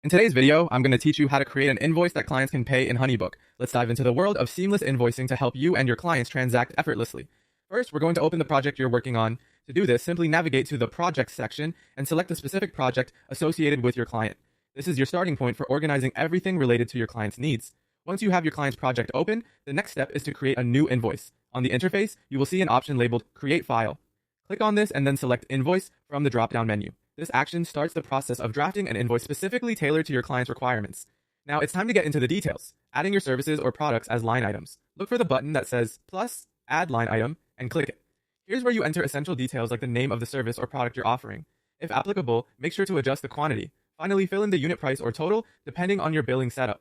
In today's video, I'm going to teach you how to create an invoice that clients can pay in HoneyBook. Let's dive into the world of seamless invoicing to help you and your clients transact effortlessly. First, we're going to open the project you're working on. To do this, simply navigate to the Projects section and select the specific project associated with your client. This is your starting point for organizing everything related to your client's needs. Once you have your client's project open, the next step is to create a new invoice. On the interface, you will see an option labeled Create File. Click on this and then select Invoice from the drop-down menu. This action starts the process of drafting an invoice specifically tailored to your client's requirements. Now it's time to get into the details, adding your services or products as line items. Look for the button that says plus add line item and click it. Here's where you enter essential details like the name of the service or product you're offering. If applicable, make sure to adjust the quantity. Finally, fill in the unit price or total depending on your billing setup.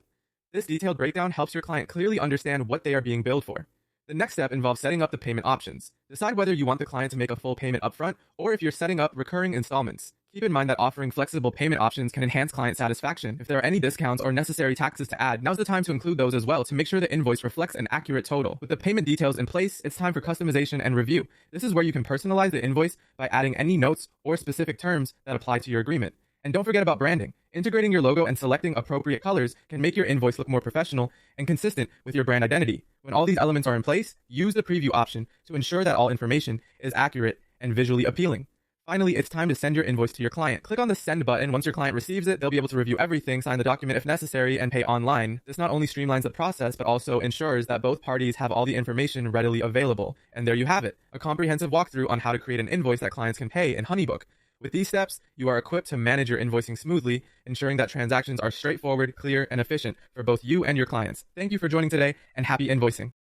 This detailed breakdown helps your client clearly understand what they are being billed for. The next step involves setting up the payment options. Decide whether you want the client to make a full payment upfront or if you're setting up recurring installments. Keep in mind that offering flexible payment options can enhance client satisfaction. If there are any discounts or necessary taxes to add, now's the time to include those as well to make sure the invoice reflects an accurate total. With the payment details in place, it's time for customization and review. This is where you can personalize the invoice by adding any notes or specific terms that apply to your agreement. And don't forget about branding. Integrating your logo and selecting appropriate colors can make your invoice look more professional and consistent with your brand identity. When all these elements are in place, use the preview option to ensure that all information is accurate and visually appealing. Finally, it's time to send your invoice to your client. Click on the send button. Once your client receives it, they'll be able to review everything, sign the document if necessary, and pay online. This not only streamlines the process, but also ensures that both parties have all the information readily available. And there you have it, a comprehensive walkthrough on how to create an invoice that clients can pay in HoneyBook. With these steps, you are equipped to manage your invoicing smoothly, ensuring that transactions are straightforward, clear, and efficient for both you and your clients. Thank you for joining today, and happy invoicing.